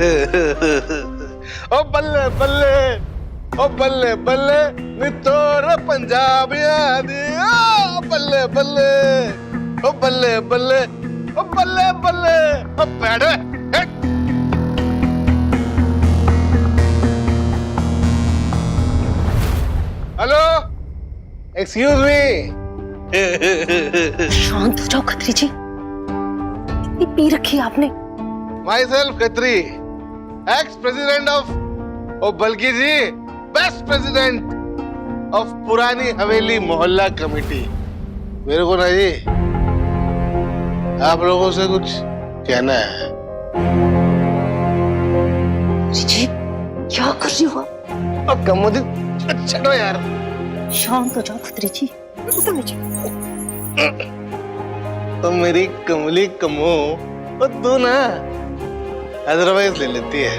ओ बल्ले बल्ले, ओ बल्ले बल्ले नितोर पंजाब यादी। ओ बल्ले बल्ले, ओ बल्ले बल्ले, ओ बल्ले बल्ले। ओ बैठे। Hello, excuse me. शांत हो जाओ खत्री जी, कितनी पी रखी आपने? Myself Khatri, ex president of, ओ बल्कि जी बेस्ट प्रेसिडेंट ऑफ पुरानी हवेली मोहल्ला कमेटी। मेरे को ना जी आप लोगों से कुछ कहना है। जी क्या कर रही हो आप? अब कमोदी छड़ो यार। शांत हो जाओ खत्री जी। तो मेरी कमली कमो तो तू ना अदरवाइज ले लेती है।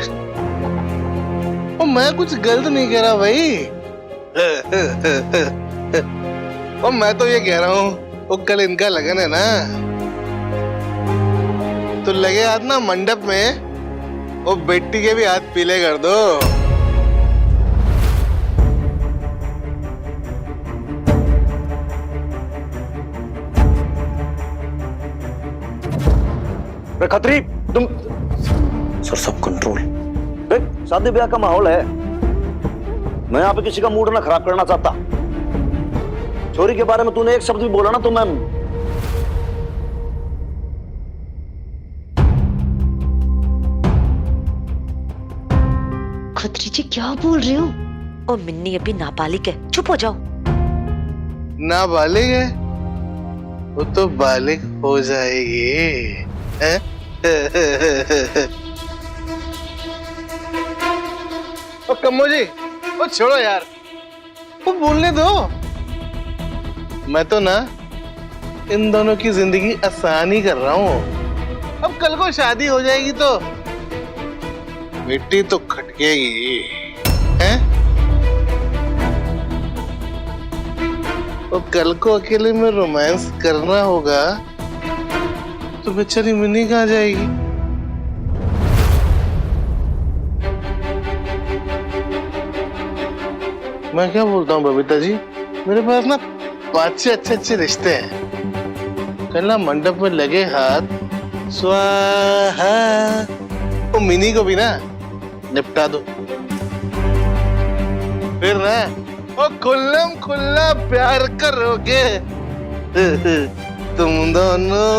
और मैं कुछ गलत नहीं कह रहा भाई। और मैं तो ये कह रहा हूँ वो कल इनका लगन है ना, तो लगे हाथ ना मंडप में वो बेटी के भी हाथ पीले कर दो। खत्री तुम सर, सब कंट्रोल। शादी ब्याह का माहौल है, मैं यहाँ पे किसी का मूड ना खराब करना चाहता। छोरी के बारे में तूने एक शब्द भी बोला ना तो मैं खत्री जी क्या बोल रहे हो? और मिन्नी अभी नाबालिग है, चुप हो जाओ। नाबालिग है वो तो बालिग हो जाएगी। हैं? ओ कम्मो जी, ओ छोड़ो यार, वो बोलने दो। मैं तो ना इन दोनों की जिंदगी आसान ही कर रहा हूँ। अब कल को शादी हो जाएगी तो मिट्टी तो खटकेगी, हैं? और कल को अकेले में रोमांस करना होगा तो बेचारी मिनी कहाँ जाएगी? मैं क्या बोलता हूँ बबीता जी, मेरे पास ना 5 अच्छे रिश्ते हैं। कल ना मंडप में लगे हाथ स्वाहा, वो मिनी को भी ना निपटा दो। फिर ना वो खुल्लम खुल्ला प्यार करोगे तुम दोनों।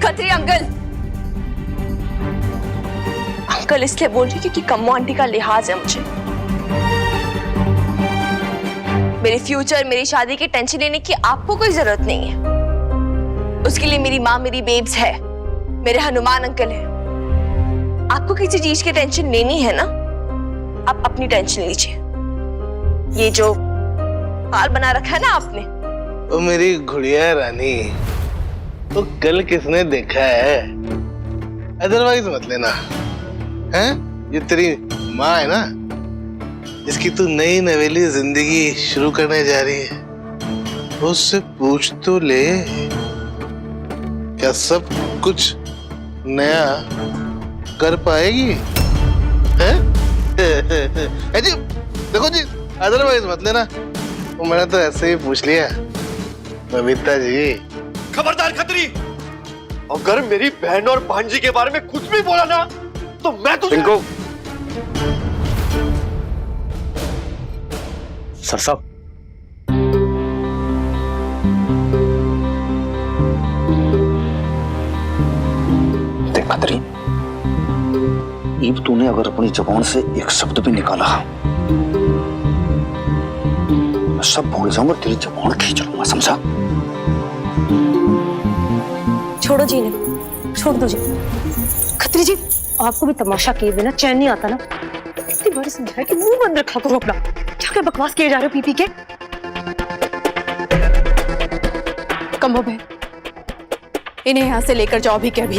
खत्री अंकल, अंकल इसलिए बोल रही क्योंकि कम्मो आंटी का लिहाज है मुझे। मेरे फ्यूचर, मेरी शादी की टेंशन लेने की आपको कोई जरूरत नहीं है। उसके लिए मेरी माँ, मेरी बेब्स है, मेरे हनुमान अंकल है। आपको किसी चीज की टेंशन लेनी है ना, आप अपनी टेंशन लीजिए। ये जो हाल बना रखा है ना आपने, ओ मेरी गुड़िया रानी, तो कल किसने देखा है? अदरवाइज मत लेना, हैं? ये तेरी माँ है ना, जिसकी तू नई नवेली जिंदगी शुरू करने जा रही है, उससे पूछ तो ले, क्या सब कुछ नया कर पाएगी? हैं? जी देखो जी, अदरवाइज मत लेना। वो मैंने तो ऐसे ही पूछ लिया बबीता जी। खबरदार खत्री, अगर मेरी बहन और भांजी के बारे में कुछ भी बोला ना तो मैं तुझे सर साहब, देख खत्री, ईब तूने अगर अपनी जुबान से एक शब्द भी निकाला, मैं सब भूल जाऊंगा, तेरी जुबान खींच लूंगा, समझा? छोड़ो जी ने, छोड़ दो जी। खत्री जी, आपको भी तमाशा किए बिना चैन नहीं आता ना? कितनी बार समझाया कि मुंह बंद रखा करो अपना। क्या बकवास किए जा रहे हो पी के? कम्मो बहन, इन्हें यहाँ से लेकर जाओ भी क्या भी।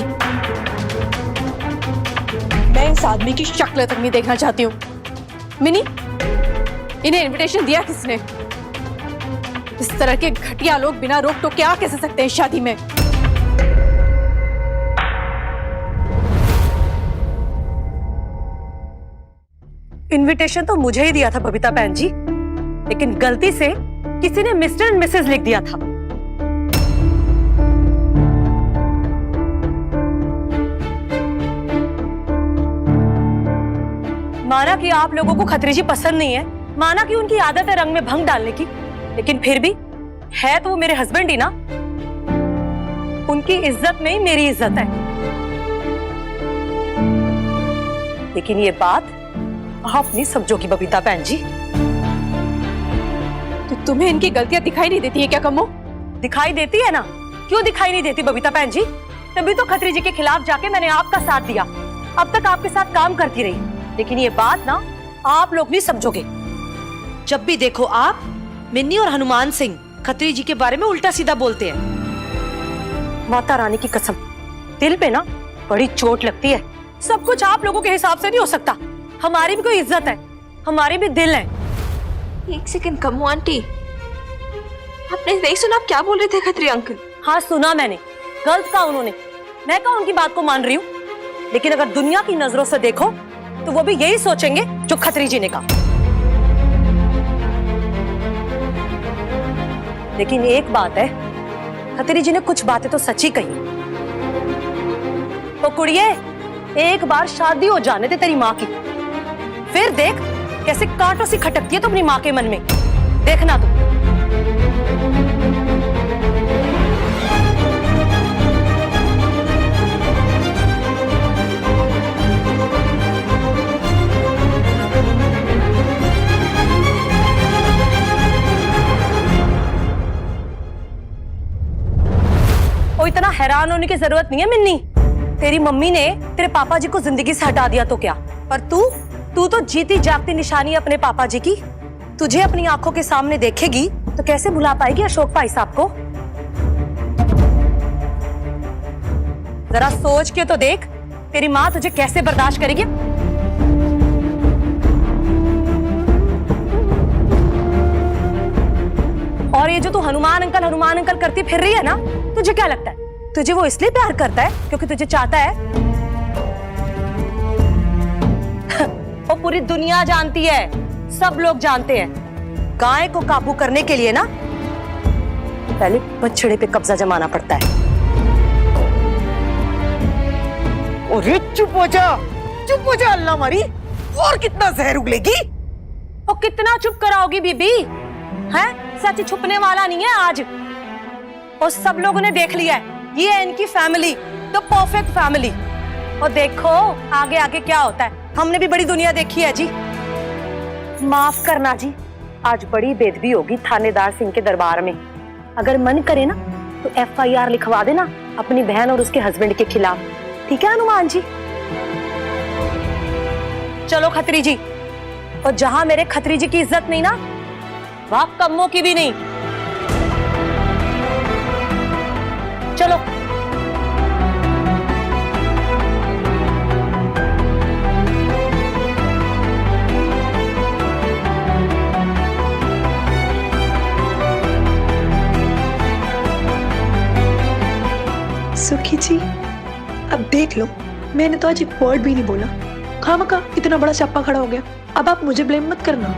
मैं इस आदमी की शक्ल तक नहीं देखना चाहती हूँ। मिनी, इन्हें इनविटेशन दिया किसने? इस तरह के घटिया लोग बिना रोक टोक के आ कैसे सकते हैं शादी में? इनविटेशन तो मुझे ही दिया था बबीता बहन जी, लेकिन गलती से किसी ने मिस्टर एंड मिसेस लिख दिया था। माना कि आप लोगों को खत्री जी पसंद नहीं है, माना कि उनकी आदत है रंग में भंग डालने की, लेकिन फिर भी है तो वो मेरे हस्बैंड ही ना। उनकी इज्जत में ही मेरी इज्जत है। लेकिन ये बात आप नहीं समझोगी बबीता बहन जी। तो तुम्हें इनकी गलतियां दिखाई नहीं देती है क्या कम्मो? दिखाई देती है ना, क्यों दिखाई नहीं देती बबीता बहन जी? तभी तो खत्री जी के खिलाफ जाके मैंने आपका साथ दिया, अब तक आपके साथ काम करती रही। लेकिन ये बात ना आप लोग नहीं समझोगे। जब भी देखो आप मिन्नी और हनुमान सिंह खत्री जी के बारे में उल्टा सीधा बोलते हैं। माता रानी की कसम, दिल पे ना बड़ी चोट लगती है। सब कुछ आप लोगों के हिसाब से नहीं हो सकता। हमारी भी कोई इज्जत है, हमारी भी दिल है। एक सेकंड कम्मो आंटी, आपने नहीं सुना आप क्या बोल रहे थे खत्री अंकल? हाँ सुना मैंने, गलत कहा उन्होंने। मैं कहा उनकी बात को मान रही हूँ, लेकिन अगर दुनिया की नजरों से देखो तो वो भी यही सोचेंगे जो खत्री जी ने कहा। लेकिन एक बात है, खत्री जी ने कुछ बातें तो सच्ची कही। तो कुड़िए, एक बार शादी हो जाने दे तेरी माँ की, फिर देख कैसे कांटों से खटकती है तो अपनी माँ के मन में। देखना तू। वो इतना हैरान होने की जरूरत नहीं है मिन्नी। तेरी मम्मी ने तेरे पापा जी को जिंदगी से हटा दिया तो क्या, पर तू तो जीती जागती निशानी है अपने पापा जी की। तुझे अपनी आंखों के सामने देखेगी तो कैसे भुला पाएगी अशोक भाई साहब को? जरा सोच के तो देख, तेरी माँ तुझे कैसे बर्दाश्त करेगी? और ये जो तू हनुमान अंकल करती फिर रही है ना, तुझे क्या लगता है तुझे वो इसलिए प्यार करता है क्योंकि तुझे चाहता है? वो पूरी दुनिया जानती है, सब लोग जानते हैं। गाय को काबू करने के लिए ना पहले बछड़े पे कब्जा जमाना पड़ता है। अरे चुप हो जा अल्लाह मारी, और कितना जहर उगलेगी? और कितना चुप कराओगी बीबी? हैं? सच छुपने वाला नहीं है आज। और सब लोगों ने देख लिया है, ये है इनकी फैमिली, द परफेक्ट फैमिली। और देखो आगे आगे क्या होता है। हमने भी बड़ी दुनिया देखी है जी। माफ करना जी, आज बड़ी बेदबी होगी थानेदार सिंह के दरबार में। अगर मन करे ना तो FIR लिखवा देना अपनी बहन और उसके हस्बैंड के खिलाफ, ठीक है हनुमान जी? चलो खत्री जी, और जहां मेरे खत्री जी की इज्जत नहीं ना, वहां कम्मों की भी नहीं। चलो। सुखी जी, अब देख लो, मैंने तो आज एक वर्ड भी नहीं बोला, खामखा इतना बड़ा चप्पा खड़ा हो गया। अब आप मुझे ब्लेम मत करना।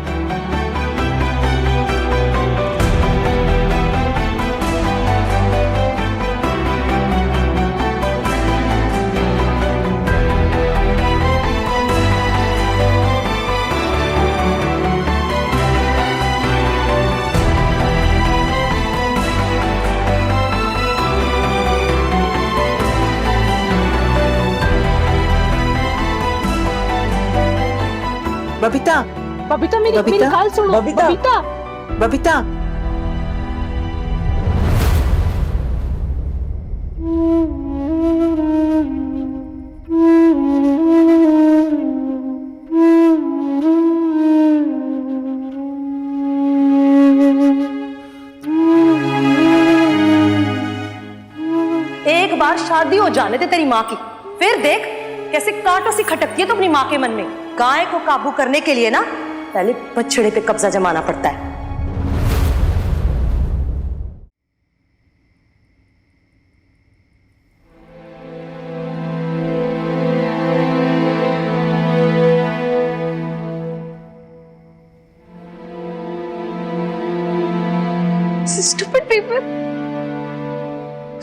बबीता, बबीता मेरी बबीता, गाल सुनो। बबीता, बबीता। एक बार शादी हो जाने दे तेरी माँ की, फिर देख कैसे कांटों सी खटकती है तो अपनी माँ के मन में। गाय को काबू करने के लिए ना पहले बछड़े पे कब्जा जमाना पड़ता है।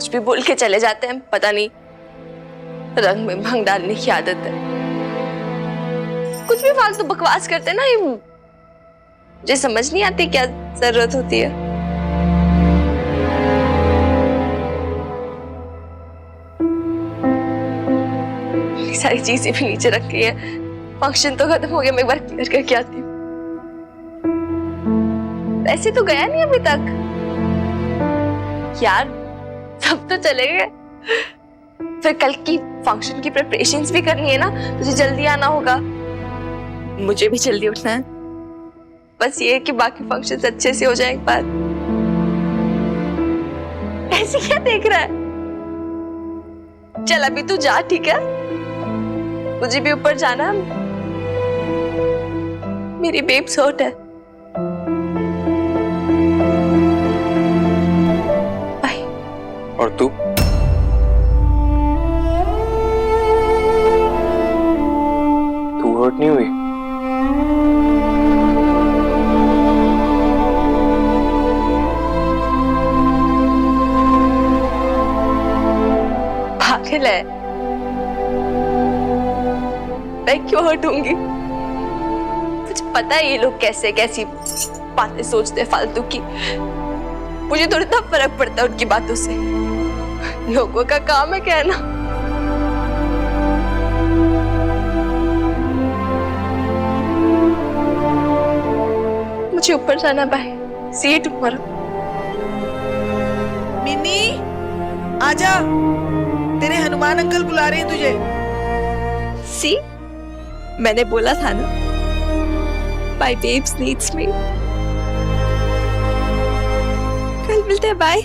कुछ भी बोल के चले जाते हैं, पता नहीं रंग में भंग डालने की आदत है। कुछ भी फालतू बकवास करते हैं ना, ये मुझे समझ नहीं आती क्या जरूरत होती है। सारी चीजें भी नीचे रखी है। फंक्शन तो खत्म हो गया, मैं एक बार क्लियर करके आती हूँ। ऐसे तो गया नहीं अभी तक यार, सब तो चले गए। फिर कल की फंक्शन की प्रिपरेशंस भी करनी है ना, तुझे जल्दी आना होगा, मुझे भी जल्दी उठना है। बस ये है कि बाकी फंक्शंस अच्छे से हो जाए एक बार। ऐसे क्या देख रहा है? चल अभी तू जा, ठीक है? मुझे भी ऊपर जाना है, मेरी बेब्स हर्ट है। बाय। और तू? तू हर्ट नहीं हुई? पागल है, मैं क्यों हर्ट होंगी? मुझे पता है ये लोग कैसे कैसी बातें सोचते हैं फालतू की। मुझे थोड़ा इतना फर्क पड़ता है उनकी बातों से। लोगों का काम है कहना। मुझे ऊपर जाना, bye, see you tomorrow. Mini आजा, तेरे हनुमान अंकल बुला रहे हैं तुझे। सी, मैंने बोला था ना, माय बेब्स नीड्स मी। कल मिलते हैं, बाय।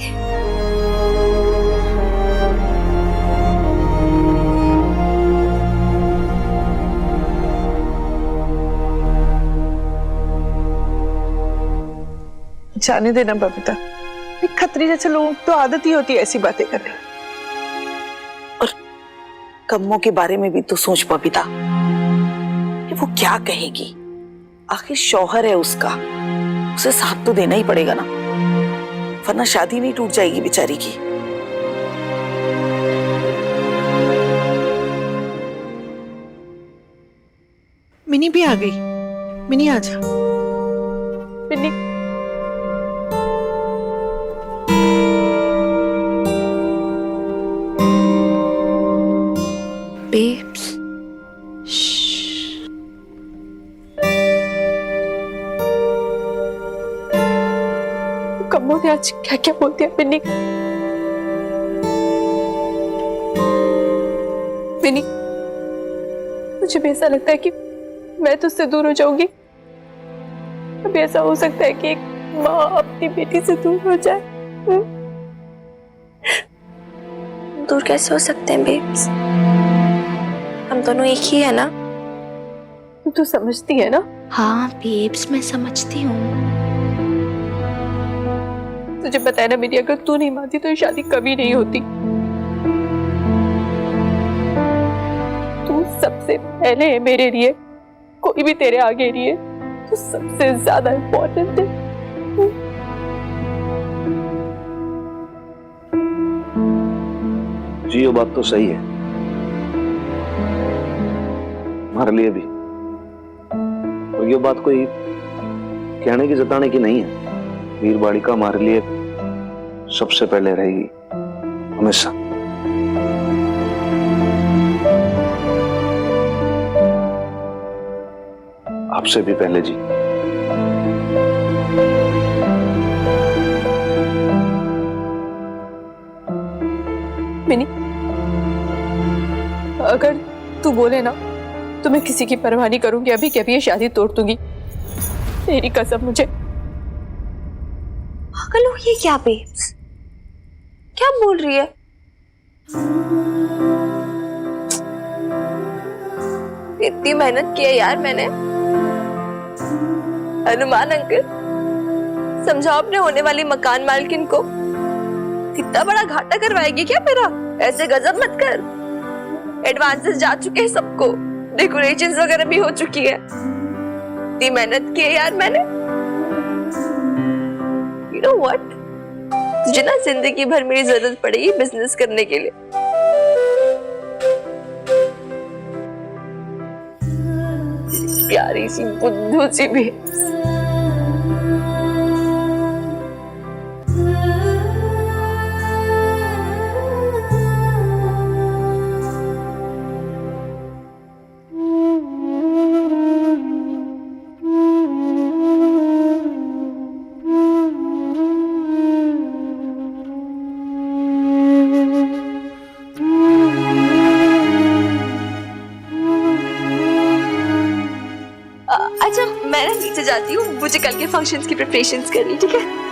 जाने देना बबीता, एक खतरी जैसे लोगों को तो आदत ही होती है ऐसी बातें करने। और कम्मों के बारे में भी तो सोच बबीता, कि वो क्या कहेगी। आखिर शौहर है उसका, उसे साथ तो देना ही पड़ेगा ना, वरना शादी नहीं टूट जाएगी बेचारी की। मिनी भी आ गई। मिनी आजा। मिनी, बेब्स, कम्मो ने आज क्या क्या बोल दिया मिनी? मिनी, मुझे भी ऐसा लगता है कि मैं तुझसे दूर हो जाऊंगी। अभी ऐसा हो सकता है कि एक माँ अपनी बेटी से दूर हो जाए। दूर कैसे हो सकते हैं बेब्स? हम दोनों एक ही है ना? तू समझती है ना? हाँ बेब्स, मैं समझती हूँ। तुझे पता है ना मेरी, अगर तू नहीं मानती तो ये शादी कभी नहीं होती। तू सबसे पहले है मेरे लिए, कोई भी तेरे आगे नहीं है। तू सबसे ज्यादा इम्पोर्टेंट है। जी ये बात तो सही है, हमारे लिए भी। और ये बात कोई कहने की जताने की नहीं है। वीर बालिका हमारे लिए सबसे पहले रहेगी, हमेशा। आपसे भी पहले जी। मिनी, अगर तू बोले ना तो मैं किसी की परवाह नहीं करूंगी। अभी के अभी ये शादी तोड़ दूंगी, तेरी कसम। मुझे पागल हो ये क्या बेब्स? क्या बोल रही है? इतनी मेहनत की है यार मैंने। हनुमान अंकल, समझाओ अपने होने वाली मकान मालकिन को, इतना बड़ा घाटा करवाएगी क्या मेरा? ऐसे गजब मत कर। एडवांसेस जा चुके हैं सबको, डेकोरेशंस वगैरह भी हो चुकी है। इतनी मेहनत की है यार मैंने। You know what? तुझे ना जिंदगी भर मेरी जरूरत पड़ेगी बिजनेस करने के लिए। प्यारी सी बुद्धू सी भी। अच्छा मैं ना नीचे जाती हूँ, मुझे कल के फंक्शंस की प्रिपरेशंस करनी, ठीक है?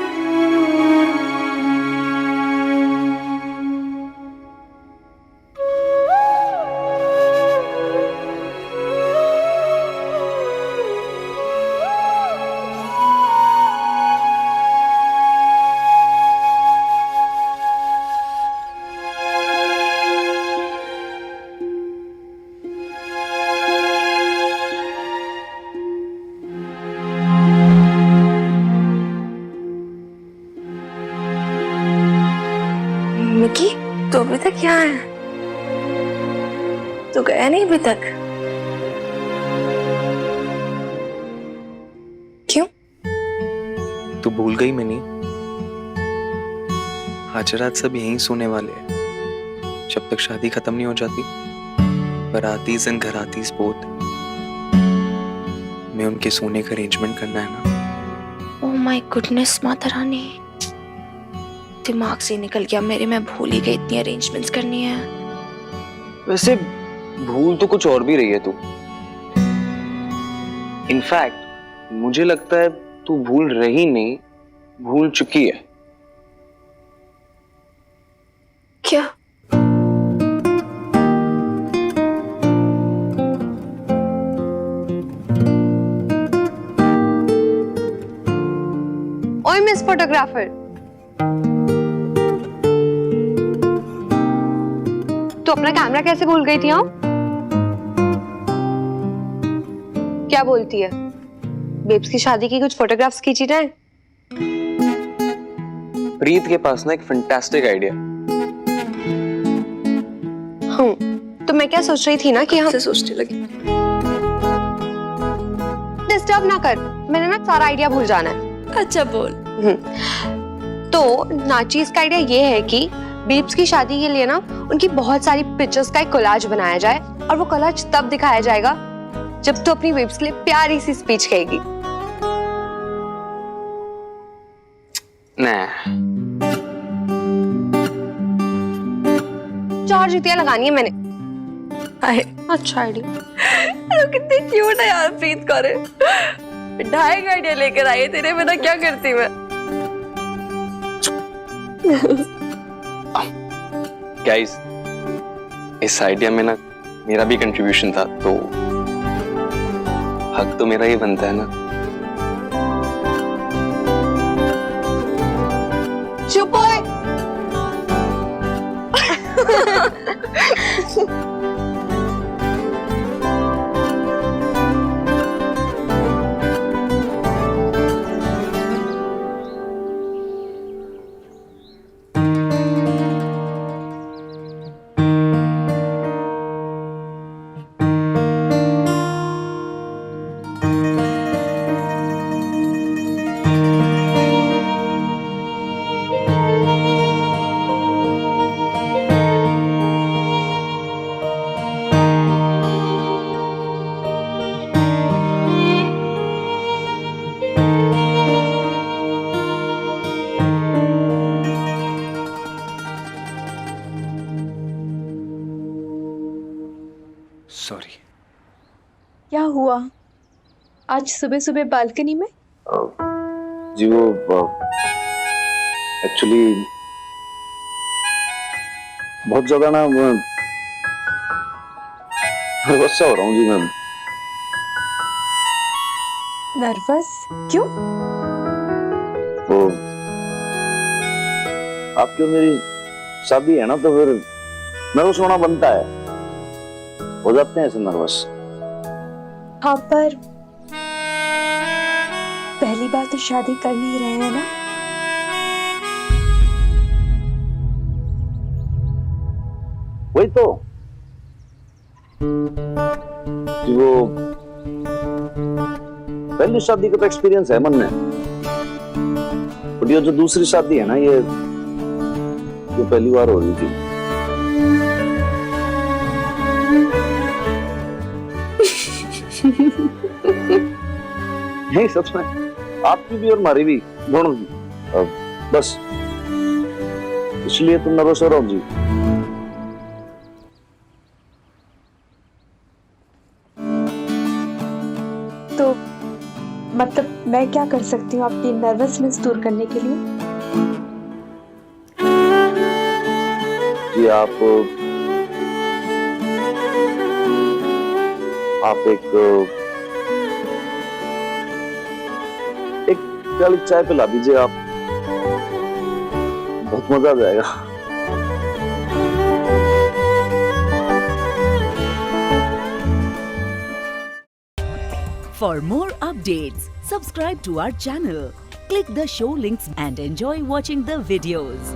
मिकी, तो अभी तक यहाँ है? तो गया नहीं अभी तक? क्यों? तू भूल गई मिनी? आज रात सब यहीं सोने वाले हैं जब तक शादी खत्म नहीं हो जाती। बारातीज़ एंड घरातीज़ बोथ। मैं उनके सोने का अरेंजमेंट करना है ना। Oh my goodness Mata Rani, दिमाग से निकल गया मेरे, मैं भूल ही गई इतनी अरेंजमेंट्स करनी है। वैसे भूल तो कुछ और भी रही है तू। इनफैक्ट मुझे लगता है तू भूल रही नहीं, भूल चुकी है। क्या? ओए मिस फोटोग्राफर, तो अपना कैमरा कैसे भूल गई थी? हाँ, क्या बोलती है? बेब्स की शादी की कुछ फोटोग्राफ्स खींची जाए? प्रीत के पास ना एक फैंटास्टिक आइडिया। हूँ, तो मैं क्या सोच रही थी ना कि हम सोचने लगे। डिस्टर्ब ना कर, मैंने ना सारा आइडिया भूल जाना है। अच्छा बोल। तो नाचीज का आइडिया ये है कि बेब्स की शादी के लिए ना उनकी बहुत सारी पिक्चर्स का एक कोलाज बनाया जाए, और वो कोलाज तब दिखाया जाएगा जब तो अपनी बेब्स के लिए प्यारी सी स्पीच कहेगी। nah. 4 जुतियां लगानी है मैंने। अच्छा आइडिया। कितनी क्यूट है यार प्रीत कौर। 2.5 आइडिया लेकर आई है, तेरे बिना क्या करती मैं। गाइस, इस आइडिया में ना मेरा भी कंट्रीब्यूशन था, तो हक तो मेरा ही बनता है ना। चुप हो। सॉरी। क्या हुआ आज सुबह सुबह बालकनी में? जी वो एक्चुअली बहुत ज्यादा ना नर्वस सा हो रहा हूँ जी मैम। नर्वस क्यों? वो आपकी और मेरी शादी है ना, तो फिर नर्वस होना बनता है, हो जाते हैं ऐसे नर्वस। हाँ, पर पहली बार तो शादी कर नहीं रहे हैं ना? वही तो कि वो पहली शादी का तो एक्सपीरियंस है मन में, बट ये जो दूसरी शादी है ना, ये पहली बार हो रही थी। नहीं सच में, आपकी भी और हमारी भी, दोनों की। बस इसलिए तुम नर्वस हो रहा हो जी। तो मतलब मैं क्या कर सकती हूँ आपकी नर्वसनेस दूर करने के लिए? जी आप एक प्याली चाय पिला दीजिए आप, बहुत मजा आ जाएगा। For more updates, subscribe to our channel, click the show links and enjoy watching the videos.